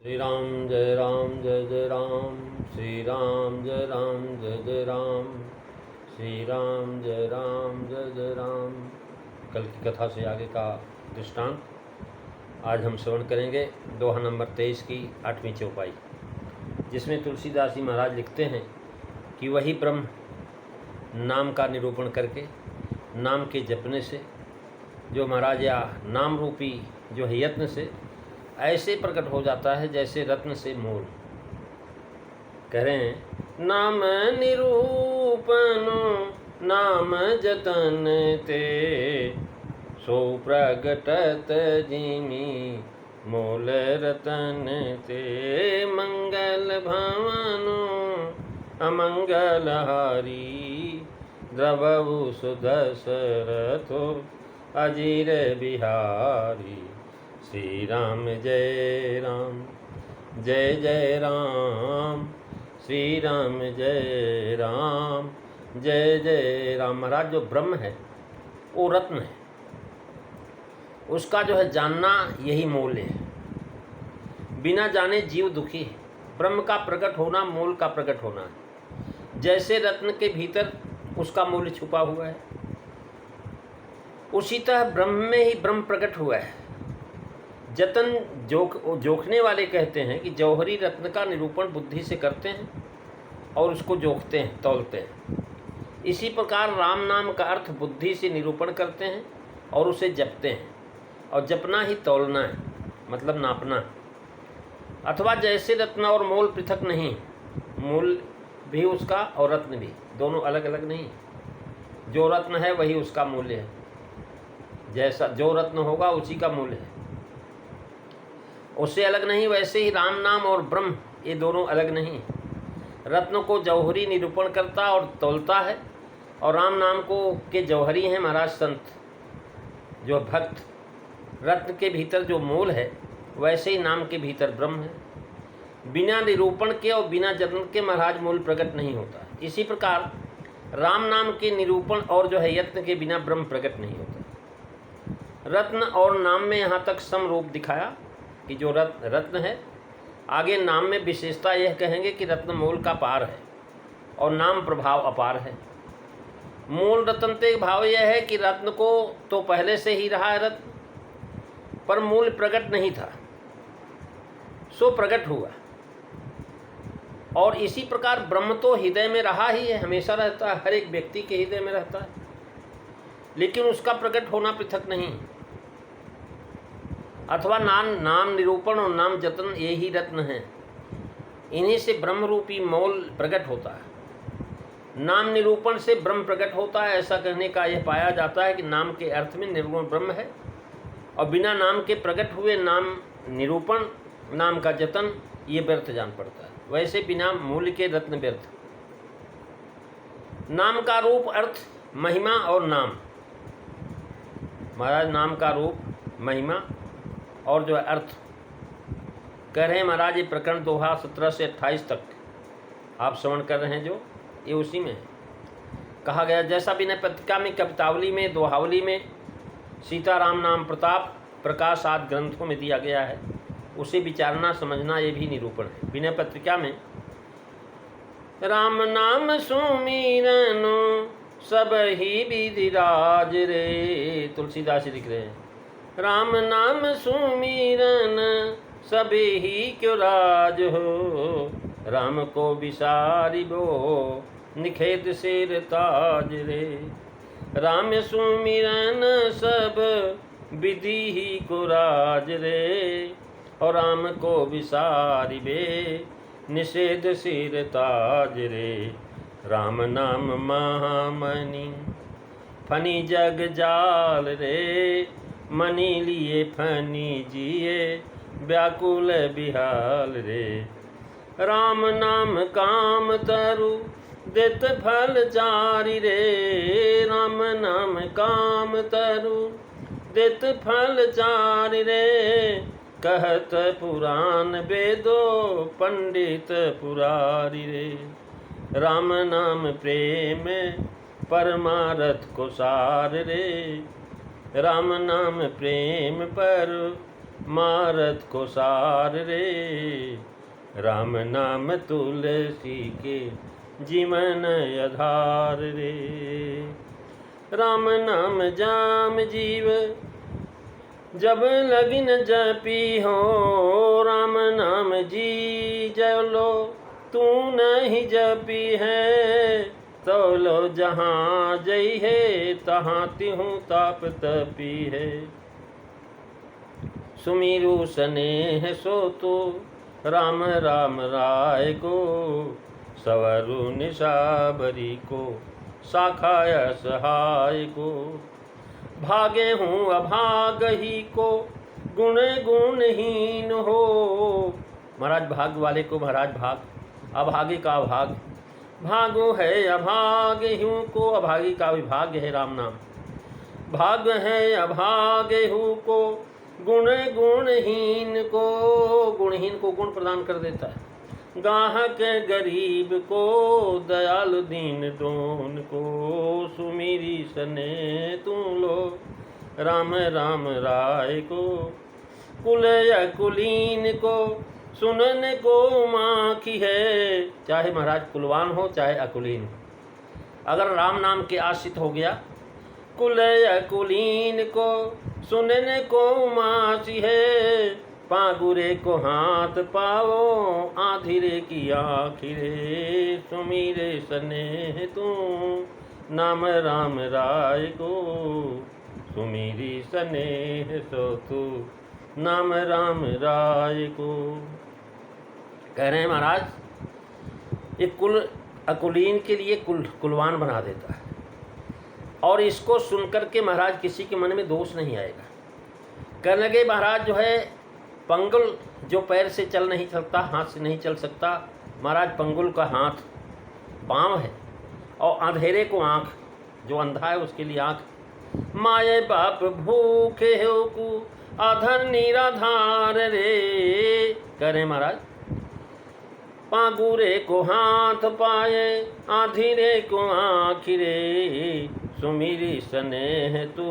श्री राम जय राम जय जय राम, श्री राम जय राम जय जय राम, श्री राम जय राम जय जय राम। कल की कथा से आगे का दृष्टांत आज हम श्रवण करेंगे। दोहा नंबर 23 की 8वीं चौपाई, जिसमें तुलसीदास जी महाराज लिखते हैं कि वही ब्रह्म नाम का निरूपण करके, नाम के जपने से, जो महाराज या नाम रूपी जो है यत्न से ऐसे प्रकट हो जाता है जैसे रत्न से मोल। कह रहे हैं नाम निरूपण नाम जतन ते, सो प्रगटत जिमी मोल रतन ते। मंगल भवनु अमंगल हारी, द्रवहु सुदशरथो अजीर बिहारी। श्री राम जय राम जय जय राम, श्री राम जय राम जय जय राम। महाराज जो ब्रह्म है वो रत्न है, उसका जो है जानना यही मूल्य है। बिना जाने जीव दुखी है। ब्रह्म का प्रकट होना मूल का प्रकट होना है। जैसे रत्न के भीतर उसका मूल्य छुपा हुआ है, उसी तरह ब्रह्म में ही ब्रह्म प्रकट हुआ है। जतन जोखने वाले कहते हैं कि जौहरी रत्न का निरूपण बुद्धि से करते हैं और उसको जोखते हैं, तौलते हैं। इसी प्रकार राम नाम का अर्थ बुद्धि से निरूपण करते हैं और उसे जपते हैं। और जपना ही तौलना है, मतलब नापना। अथवा जैसे रत्न और मूल पृथक नहीं, मूल भी उसका और रत्न भी दोनों अलग अलग नहीं। जो रत्न है वही उसका मूल्य है। जैसा जो रत्न होगा उसी का मूल्य है, उससे अलग नहीं। वैसे ही राम नाम और ब्रह्म ये दोनों अलग नहीं। रत्न को जौहरी निरूपण करता और तौलता है, और राम नाम को के जौहरी हैं महाराज संत जो भक्त। रत्न के भीतर जो मूल है वैसे ही नाम के भीतर ब्रह्म है। बिना निरूपण के और बिना जतन के महाराज मूल प्रकट नहीं होता। इसी प्रकार राम नाम के निरूपण और जो है यत्न के बिना ब्रह्म प्रकट नहीं होता। रत्न और नाम में यहाँ तक सम रूप दिखाया कि जो रत्न है, आगे नाम में विशेषता यह कहेंगे कि रत्न मूल का पार है और नाम प्रभाव अपार है। मूल रत्न के भाव यह है कि रत्न को तो पहले से ही रहा है रत्न, पर मूल प्रकट नहीं था, सो प्रकट हुआ। और इसी प्रकार ब्रह्म तो हृदय में रहा ही है, हमेशा रहता है, हर एक व्यक्ति के हृदय में रहता है, लेकिन उसका प्रकट होना पृथक नहीं। अथवा नाम निरूपण और नाम जतन ये ही रत्न हैं। इन्हीं से ब्रह्म रूपी मौल प्रकट होता है। नाम निरूपण से ब्रह्म प्रकट होता है, ऐसा कहने का यह पाया जाता है कि नाम के अर्थ में निर्गुण ब्रह्म है, और बिना नाम के प्रकट हुए नाम निरूपण, नाम का जतन ये व्यर्थ जान पड़ता है। वैसे बिना मूल्य के रत्न व्यर्थ। नाम का रूप, अर्थ, महिमा और नाम। महाराज नाम का रूप, महिमा और जो है अर्थ कह रहे हैं महाराज। ये प्रकरण दोहा 17 से 28 तक आप श्रवण कर रहे हैं, जो ये उसी में है। कहा गया जैसा विनय पत्रिका में, कवितावली में, दोहावली में सीताराम नाम प्रताप प्रकाश आदि ग्रंथों में दिया गया है, उसे विचारना समझना ये भी निरूपण है। विनय पत्रिका में राम नाम सुमिरनो सब ही विधिराज रे, तुलसीदास लिख रहे हैं राम नाम सुमिरन सभी ही क्यों राज हो, राम को विसारिबो निखेत सिर ताज रे। राम सुमिरन सब विधि ही को राज रे, और राम को विसारिबे निषेध सिर ताज रे। राम नाम महामणि फनी जग जाल रे, मनी लिए फनी जिए व्याकुल बिहाल रे। राम नाम काम तरु देत फल जारी रे, राम नाम काम तरु देत फल जारी रे। कहत पुराण वेदो पंडित पुरारी रे, राम नाम प्रेम परमारथ को सार रे। राम नाम प्रेम पर मारत को सार रे। राम नाम तुलसी के जीवन आधार रे। राम नाम जाम जीव जब लगिन जपी हो। राम नाम जी जय लो तू नहीं जपी है। तो लो जहाँ जई है तहाँ तिहूँ ताप तपी है। सुमिरु स्नेह सो तो राम राम राय को। सवरु निशाबरी को शाखाय सहाय को। भागे हूँ अभाग ही को गुण गुणहीन हो। महाराज भाग वाले को महाराज भाग, अभागे का अभाग। भागो है अभाग हूँ को, अभागी का विभाग्य है राम नाम। भाग है अभागे हूँ को गुण गुणहीन को। गुणहीन को गुण प्रदान कर देता है। गाहक गरीब को दयालु दीन दोन को। सुमिरी सने तू लो राम राम राय को। कुल कुलीन को सुनने को माखी है। चाहे महाराज कुलवान हो चाहे अकुलीन, अगर राम नाम के आश्रित हो गया। कुल कुलीन को सुनने को मासी है। पागुरे को हाथ पाओ आधिरे की आखिरे। सुमीरे स्नेह तू नाम राम राय को। सुमीरी स्नेह सो तू नाम राम राय को। कह रहे हैं महाराज ये कुल अकुलीन के लिए कुलवान बना देता है। और इसको सुनकर के महाराज किसी के मन में दोष नहीं आएगा। कहने लगे महाराज जो है पंगुल जो पैर से चल नहीं सकता, हाथ से नहीं चल सकता, महाराज पंगुल का हाथ पाँव है। और अंधेरे को आँख, जो अंधा है उसके लिए आँख। माये बाप भूखे हो को आधर निराधार रे। करें महाराज पागुरे को हाथ पाए आधिरे को आखिरे। सुमिरी स्नेह तू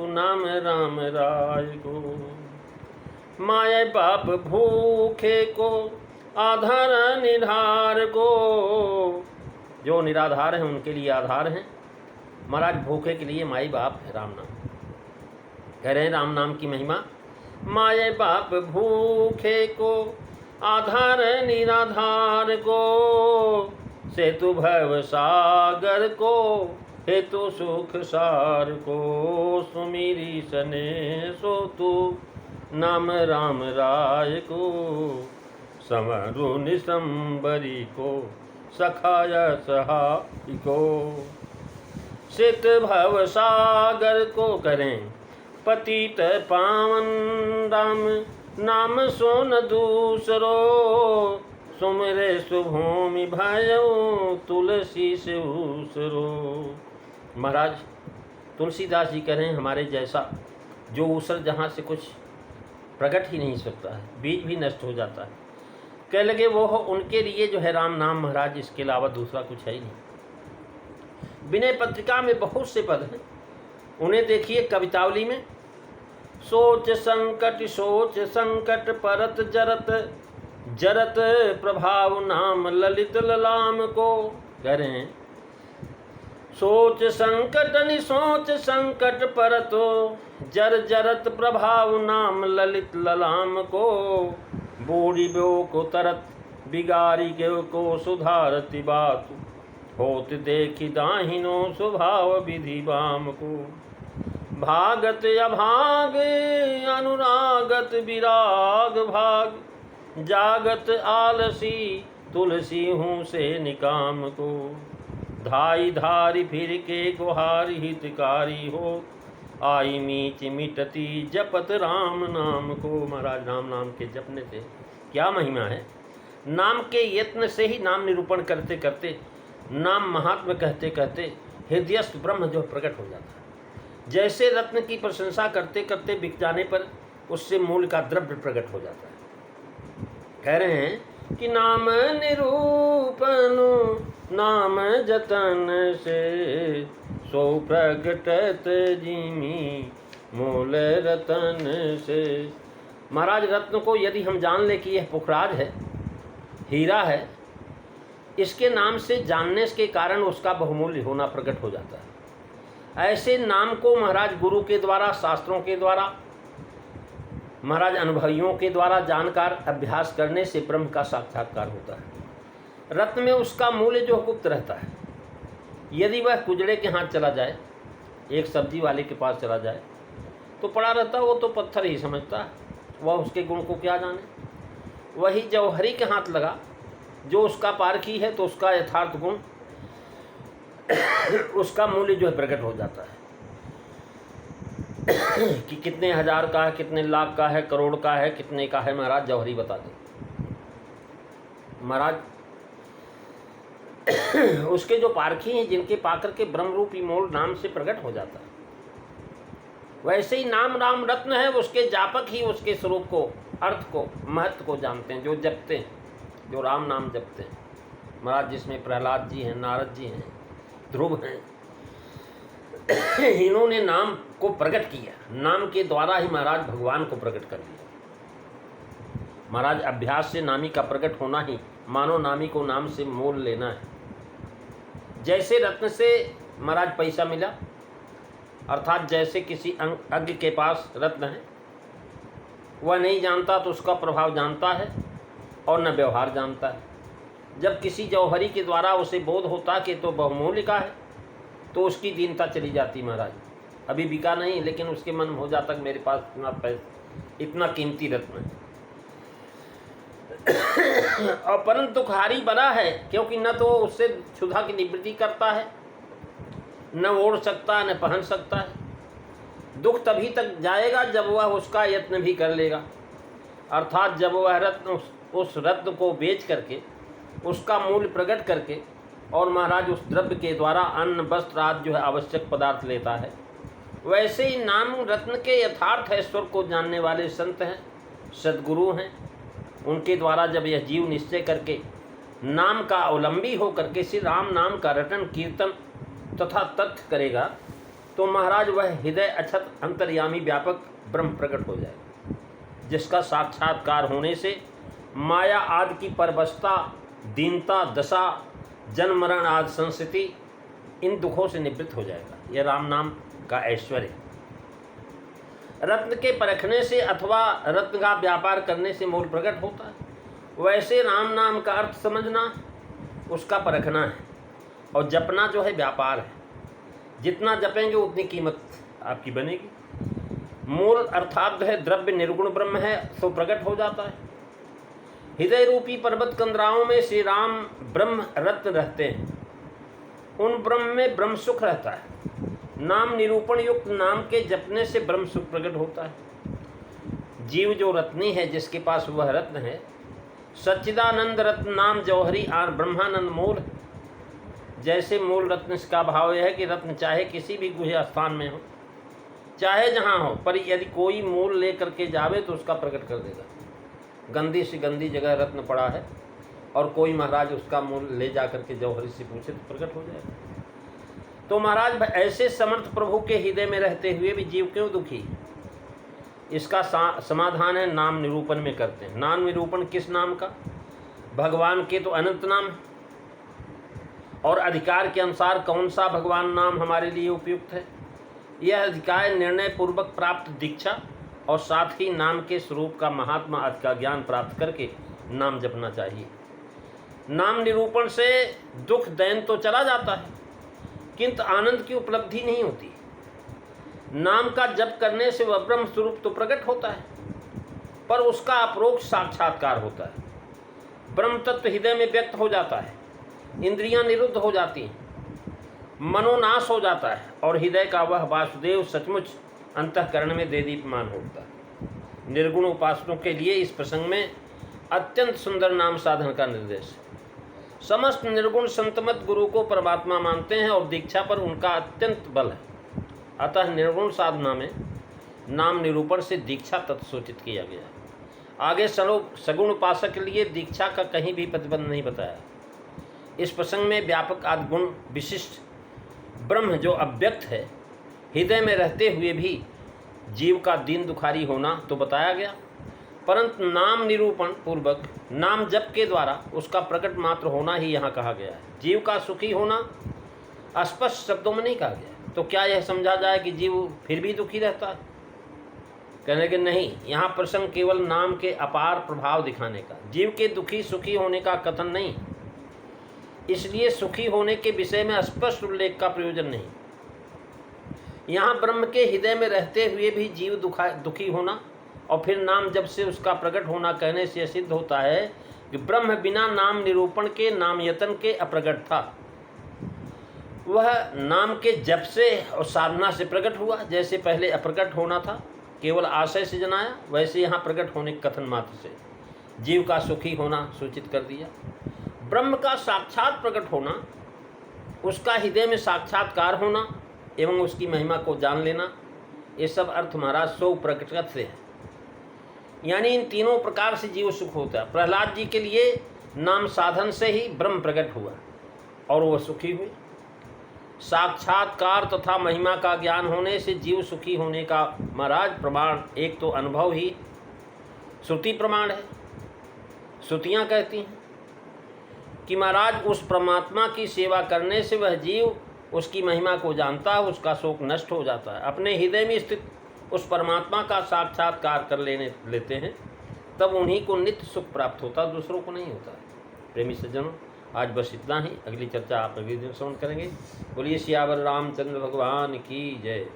नाम राम राय को। माये बाप भूखे को आधार निधार को। जो निराधार हैं उनके लिए आधार हैं। महाराज भूखे के लिए माई बाप है राम नाम। कह रहे हैं राम नाम की महिमा। माये बाप भूखे को आधार निराधार को। सेतु भव सागर को हेतु सुख सार को। सुमिरी सने सो तू नाम राम राय को। समरु निसंबरी को सखाय सहाय को। सित भव सागर को करें पतित पावन राम नाम सोन दूसरो। सुमरे सुभूमि भयो तुलसी से ऊसरो। महाराज तुलसीदास जी करें हमारे जैसा जो ऊसर जहाँ से कुछ प्रकट ही नहीं सकता है, बीज भी नष्ट हो जाता है। कह लगे वो उनके लिए जो है राम नाम महाराज, इसके अलावा दूसरा कुछ है ही नहीं। विनय पत्रिका में बहुत से पद हैं, उन्हें देखिए कवितावली में। सोच संकट परत जरत जरत प्रभाव नाम ललित ललाम को। कह रहे हैं सोच संकट परतो जर जरत प्रभाव नाम ललित ललाम को। बूढ़ी बो को तरत बिगारी के को सुधारती बात। होत देखी दाहिनो स्वभाव विधि बाम को। भागत अभाग अनुरागत विराग भाग। जागत आलसी तुलसी हूँ से निकाम को। धाई धारी फिर के गुहारी हितकारी हो। आई मीच मिटती जपत राम नाम को। महाराज राम नाम के जपने से क्या महिमा है। नाम के यत्न से ही नाम निरूपण करते करते, नाम महात्म कहते कहते हृदयस्थ ब्रह्म जो प्रकट हो जाता है। जैसे रत्न की प्रशंसा करते करते बिक जाने पर उससे मूल का द्रव्य प्रकट हो जाता है। कह रहे हैं कि नाम निरूपणो नाम जतन से। सो प्रगटत जिमी मूल रतन से। महाराज रत्न को यदि हम जान ले कि यह पुखराज है, हीरा है, इसके नाम से जानने के कारण उसका बहुमूल्य होना प्रकट हो जाता है। ऐसे नाम को महाराज गुरु के द्वारा, शास्त्रों के द्वारा, महाराज अनुभवियों के द्वारा जानकार अभ्यास करने से ब्रह्म का साक्षात्कार होता है। रत्न में उसका मूल्य जो गुप्त रहता है, यदि वह कुजड़े के हाथ चला जाए, एक सब्जी वाले के पास चला जाए, तो पड़ा रहता है, वो तो पत्थर ही समझता है, वह उसके गुण को क्या जाने। वही जौहरी के हाथ लगा जो उसका पारखी है, तो उसका यथार्थ गुण उसका मूल्य जो है प्रकट हो जाता है कि कितने हजार का है, कितने लाख का है, करोड़ का है, कितने का है, महाराज जौहरी बता दे। महाराज उसके जो पारखी हैं, जिनके पाकर के ब्रह्म रूपी मोल नाम से प्रकट हो जाता है। वैसे ही नाम राम रत्न है, उसके जापक ही उसके स्वरूप को, अर्थ को, महत्व को जानते हैं, जो जपते हैं, जो राम नाम जपते हैं। महाराज जिसमें प्रहलाद जी हैं, नारद जी हैं, ध्रुव हैं, इन्होंने नाम को प्रकट किया। नाम के द्वारा ही महाराज भगवान को प्रकट कर दिया। महाराज अभ्यास से नामी का प्रकट होना ही मानो नामी को नाम से मोल लेना है। जैसे रत्न से महाराज पैसा मिला, अर्थात जैसे किसी अज्ञ के पास रत्न है, वह नहीं जानता तो उसका प्रभाव जानता है और न व्यवहार जानता है। जब किसी जौहरी के द्वारा उसे बोध होता कि तो बहुमूल्य का है, तो उसकी दीनता चली जाती। महाराज अभी बिका नहीं, लेकिन उसके मन में हो जाता कि मेरे पास इतना पैसा, इतना कीमती रत्न है। और परंतु दुखहारी बना है, क्योंकि न तो उससे क्षुधा की निवृत्ति करता है, न ओढ़ सकता है, न पहन सकता है। दुख तभी तक जाएगा जब वह उसका यत्न भी कर लेगा, अर्थात जब वह रत्न उस रत्न को बेच करके, उसका मूल्य प्रकट करके, और महाराज उस द्रव्य के द्वारा अन्न वस्त्र आदि जो है आवश्यक पदार्थ लेता है। वैसे ही नाम रत्न के यथार्थ ऐश्वर्य को जानने वाले संत हैं, सद्गुरु हैं। उनके द्वारा जब यह जीव निश्चय करके नाम का अवलंबी हो करके श्री राम नाम का रटन कीर्तन तथा तथ्य करेगा, तो महाराज वह हृदय अछत अंतर्यामी व्यापक ब्रह्म प्रकट हो जाएगा, जिसका साक्षात्कार होने से माया आदि की परवशता, दीनता, दशा, जन्म मरण आदि संस्थिति, इन दुखों से निवृत्त हो जाएगा। यह राम नाम का ऐश्वर्य। रत्न के परखने से अथवा रत्न का व्यापार करने से मूल प्रकट होता है। वैसे राम नाम का अर्थ समझना, उसका परखना है, और जपना जो है व्यापार है। जितना जपेंगे उतनी कीमत आपकी बनेगी। मूल अर्थात जो है द्रव्य निर्गुण ब्रह्म है, तो प्रकट हो जाता है। हृदय रूपी पर्वत कंदराओं में श्री राम ब्रह्म रत्न रहते हैं। उन ब्रह्म में ब्रह्म सुख रहता है। नाम निरूपण युक्त नाम के जपने से ब्रह्म सुख प्रकट होता है। जीव जो रत्नी है, जिसके पास वह रत्न है, सच्चिदानंद रत्न नाम जौहरी आर ब्रह्मानंद मूल। जैसे मूल रत्न का भाव यह है कि रत्न चाहे किसी भी गुह्य स्थान में हो, चाहे जहाँ हो, पर यदि कोई मूल ले करके जावे तो उसका प्रकट कर देगा। गंदी से गंदी जगह रत्न पड़ा है और कोई महाराज उसका मूल ले जा करके जौहरी से पूछे तो प्रकट हो जाएगा। तो महाराज ऐसे समर्थ प्रभु के हृदय में रहते हुए भी जीव क्यों दुखी? इसका समाधान है नाम निरूपण में करते हैं। नाम निरूपण किस नाम का? भगवान के तो अनंत नाम, और अधिकार के अनुसार कौन सा भगवान नाम हमारे लिए उपयुक्त है, यह अधिकार निर्णय पूर्वक प्राप्त दीक्षा और साथ ही नाम के स्वरूप का महात्मा आदि का ज्ञान प्राप्त करके नाम जपना चाहिए। नाम निरूपण से दुख दैन तो चला जाता है, किंतु आनंद की उपलब्धि नहीं होती। नाम का जप करने से वह ब्रह्म स्वरूप तो प्रकट होता है, पर उसका अपरोक्ष साक्षात्कार होता है। ब्रह्म तत्व हृदय में व्यक्त हो जाता है, इंद्रियां निरुद्ध हो जाती हैं, मनोनाश हो जाता है, और हृदय का वह वासुदेव सचमुच अंतःकरण में देदीप्यमान होता है। निर्गुण उपासकों के लिए इस प्रसंग में अत्यंत सुंदर नाम साधन का निर्देश है। समस्त निर्गुण संतमत गुरु को परमात्मा मानते हैं और दीक्षा पर उनका अत्यंत बल है। अतः निर्गुण साधना में नाम निरूपण से दीक्षा तत्सूचित किया गया है। आगे सगुण उपासक के लिए दीक्षा का कहीं भी प्रतिबंध नहीं बताया। इस प्रसंग में व्यापक आदि गुण विशिष्ट ब्रह्म जो अव्यक्त है, हृदय में रहते हुए भी जीव का दीन दुखारी होना तो बताया गया। परंतु नाम निरूपण पूर्वक नाम जप के द्वारा उसका प्रकट मात्र होना ही यहाँ कहा गया है। जीव का सुखी होना स्पष्ट शब्दों में नहीं कहा गया। तो क्या यह समझा जाए कि जीव फिर भी दुखी रहता है? कहने के नहीं, यहाँ प्रसंग केवल नाम के अपार प्रभाव दिखाने का, जीव के दुखी सुखी होने का कथन नहीं। इसलिए सुखी होने के विषय में स्पष्ट उल्लेख का प्रयोजन नहीं। यहाँ ब्रह्म के हृदय में रहते हुए भी जीव दुखी होना और फिर नाम जब से उसका प्रकट होना कहने से सिद्ध होता है कि ब्रह्म बिना नाम निरूपण के, नाम यतन के अप्रगट था। वह नाम के जप से और साधना से प्रकट हुआ। जैसे पहले अप्रकट होना था, केवल आशय से जनाया, वैसे यहाँ प्रकट होने के कथन मात्र से जीव का सुखी होना सूचित कर दिया। ब्रह्म का साक्षात प्रकट होना, उसका हृदय में साक्षात्कार होना एवं उसकी महिमा को जान लेना, ये सब अर्थ महाराज सो प्रकटगत से है। यानी इन तीनों प्रकार से जीव सुख होता है। प्रहलाद जी के लिए नाम साधन से ही ब्रह्म प्रकट हुआ और वह सुखी हुए। साक्षात्कार तथा महिमा का ज्ञान होने से जीव सुखी होने का महाराज प्रमाण एक तो अनुभव ही श्रुति प्रमाण है। श्रुतियाँ कहती हैं कि महाराज उस परमात्मा की सेवा करने से वह जीव उसकी महिमा को जानता है, उसका शोक नष्ट हो जाता है। अपने हृदय में स्थित उस परमात्मा का साक्षात्कार कर लेते हैं, तब उन्हीं को नित्य सुख प्राप्त होता है, दूसरों को नहीं होता है। प्रेमी सज्जनों, आज बस इतना ही। अगली चर्चा आप अगले दिन श्रवण करेंगे। बोलिए सियावर रामचंद्र भगवान की जय।